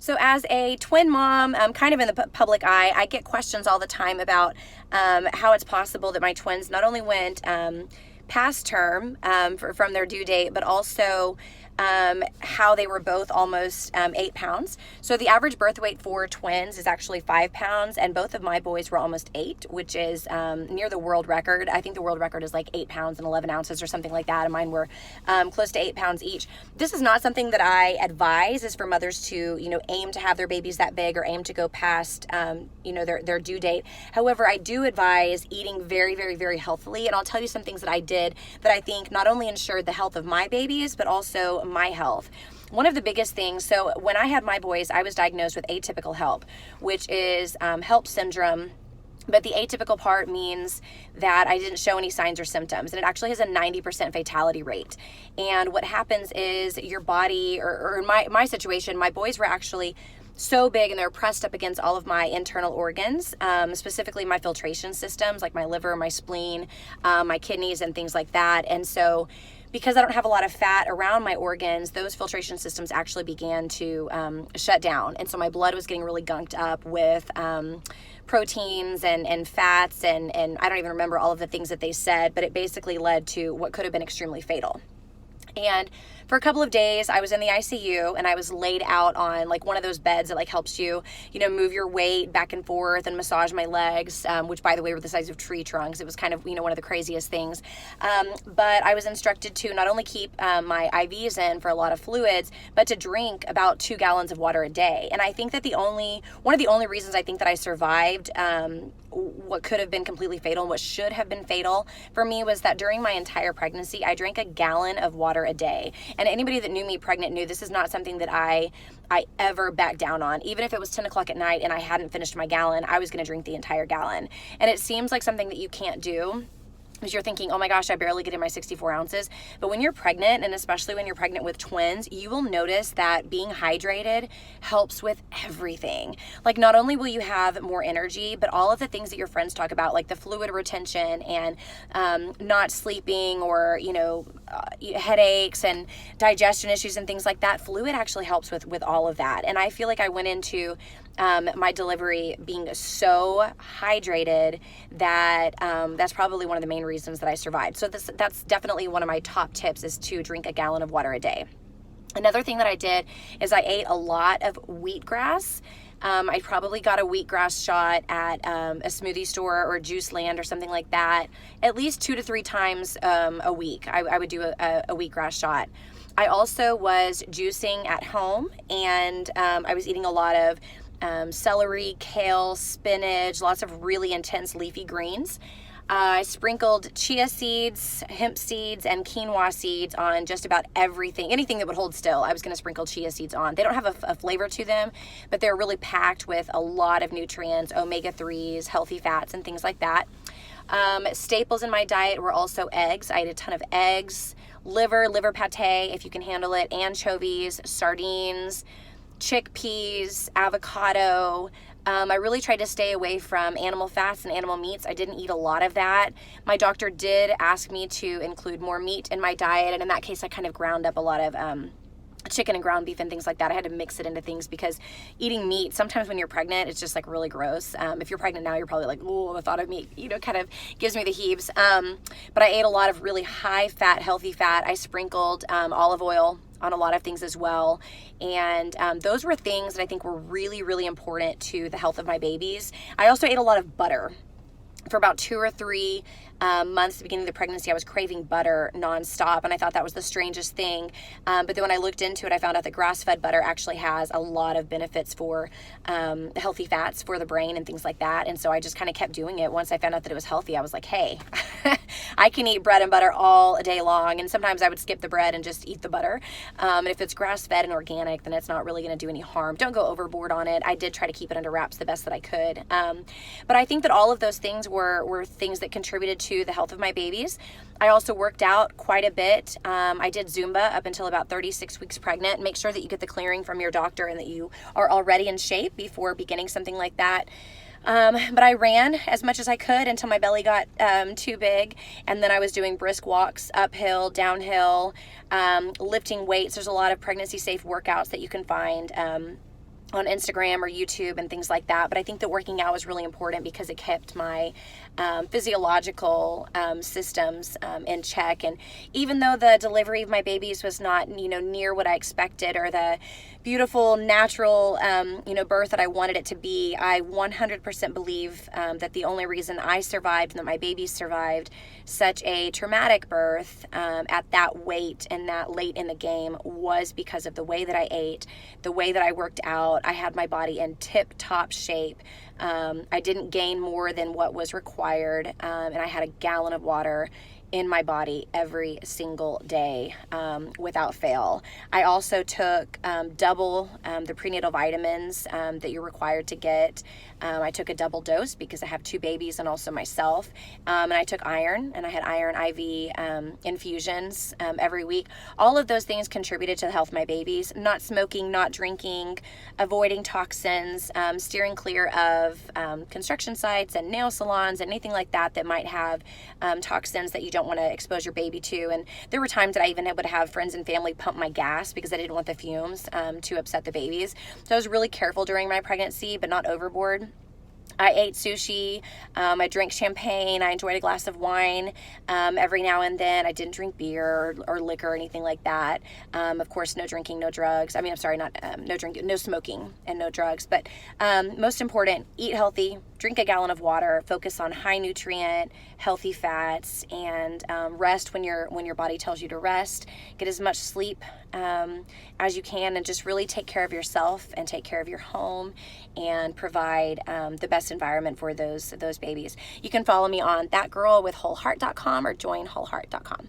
So as a twin mom, kind of in the public eye, I get questions all the time about how it's possible that my twins not only went past term from their due date, but also how they were both almost 8 pounds. So the average birth weight for twins is actually 5 pounds, and both of my boys were almost 8, which is near the world record. I think the world record is like 8 pounds and 11 ounces or something like that, and mine were close to 8 pounds each. This is not something that I advise is for mothers to, aim to have their babies that big or aim to go past, their due date. However, I do advise eating very, very, very healthily, and I'll tell you some things that I did that I think not only ensured the health of my babies, but also my health. One of the biggest things, so when I had my boys, I was diagnosed with atypical HELLP, which is HELLP syndrome. But the atypical part means that I didn't show any signs or symptoms, and it actually has a 90% fatality rate. And what happens is your body, or in my situation, my boys were actually so big and they're pressed up against all of my internal organs, specifically my filtration systems, like my liver, my spleen, my kidneys, and things like that. And so because I don't have a lot of fat around my organs, those filtration systems actually began to shut down. And so my blood was getting really gunked up with proteins and fats, and I don't even remember all of the things that they said, but it basically led to what could have been extremely fatal. And for a couple of days, I was in the ICU, and I was laid out on like one of those beds that like helps you, move your weight back and forth and massage my legs, which by the way were the size of tree trunks. It was kind of, one of the craziest things. But I was instructed to not only keep my IVs in for a lot of fluids, but to drink about 2 gallons of water a day. And I think that one of the only reasons I think that I survived what could have been completely fatal and what should have been fatal for me was that during my entire pregnancy, I drank a gallon of water a day. And anybody that knew me pregnant knew this is not something that I ever backed down on. Even if it was 10 o'clock at night and I hadn't finished my gallon, I was going to drink the entire gallon. And it seems like something that you can't do, because you're thinking, oh my gosh, I barely get in my 64 ounces. But when you're pregnant, and especially when you're pregnant with twins, you will notice that being hydrated helps with everything. Like, not only will you have more energy, but all of the things that your friends talk about, like the fluid retention and not sleeping, or, headaches and digestion issues and things like that, fluid actually helps with all of that. And I feel like I went into my delivery being so hydrated that that's probably one of the main reasons that I survived. So that's definitely one of my top tips, is to drink a gallon of water a day. Another thing that I did is I ate a lot of wheatgrass. I probably got a wheatgrass shot at a smoothie store or Juice Land or something like that. At least 2 to 3 times a week, I would do a wheatgrass shot. I also was juicing at home, and I was eating a lot of celery, kale, spinach, lots of really intense leafy greens. I sprinkled chia seeds, hemp seeds, and quinoa seeds on just about everything. Anything that would hold still, I was going to sprinkle chia seeds on. They don't have a flavor to them, but they're really packed with a lot of nutrients, omega-3s, healthy fats, and things like that. Staples in my diet were also eggs. I ate a ton of eggs, liver pate, if you can handle it, anchovies, sardines, chickpeas, avocado. I really tried to stay away from animal fats and animal meats. I didn't eat a lot of that. My doctor did ask me to include more meat in my diet, and in that case I kind of ground up a lot of chicken and ground beef and things like that. I had to mix it into things, because eating meat, sometimes when you're pregnant, it's just like really gross. If you're pregnant now, you're probably like, oh, the thought of meat, kind of gives me the heaves. But I ate a lot of really high fat, healthy fat. I sprinkled olive oil on a lot of things as well. And those were things that I think were really, really important to the health of my babies. I also ate a lot of butter. For about 2 or 3 months at the beginning of the pregnancy, I was craving butter nonstop, and I thought that was the strangest thing. But then when I looked into it, I found out that grass-fed butter actually has a lot of benefits for healthy fats for the brain and things like that. And so I just kind of kept doing it. Once I found out that it was healthy, I was like, hey, I can eat bread and butter all day long. And sometimes I would skip the bread and just eat the butter. And if it's grass-fed and organic, then it's not really going to do any harm. Don't go overboard on it. I did try to keep it under wraps the best that I could. But I think that all of those things were things that contributed to the health of my babies. I also worked out quite a bit. I did Zumba up until about 36 weeks pregnant. Make sure that you get the clearing from your doctor and that you are already in shape before beginning something like that. But I ran as much as I could until my belly got too big, and then I was doing brisk walks uphill, downhill, lifting weights. There's a lot of pregnancy safe workouts that you can find on Instagram or YouTube and things like that. But I think that working out was really important because it kept my physiological systems in check. And even though the delivery of my babies was not, near what I expected, or the beautiful natural, birth that I wanted it to be, I 100% believe that the only reason I survived and that my babies survived such a traumatic birth at that weight and that late in the game was because of the way that I ate, the way that I worked out. I had my body in tip-top shape. I didn't gain more than what was required, and I had a gallon of water in my body every single day without fail. I also took double the prenatal vitamins that you're required to get. I took a double dose because I have 2 babies and also myself. And I took iron, and I had iron IV infusions every week. All of those things contributed to the health of my babies. Not smoking, not drinking, avoiding toxins, steering clear of construction sites and nail salons and anything like that that might have toxins that you don't want to expose your baby to. And there were times that I even would have friends and family pump my gas because I didn't want the fumes to upset the babies. So I was really careful during my pregnancy, but not overboard. I ate sushi, I drank champagne, I enjoyed a glass of wine every now and then. I didn't drink beer or liquor or anything like that. Of course, no drinking, no drugs. No drinking, no smoking, and no drugs. But most important, eat healthy, drink a gallon of water, focus on high nutrient, healthy fats, and rest when your body tells you to rest. Get as much sleep as you can, and just really take care of yourself and take care of your home and provide the best environment for those babies. You can follow me on thatgirlwithwholeheart.com or joinwholeheart.com.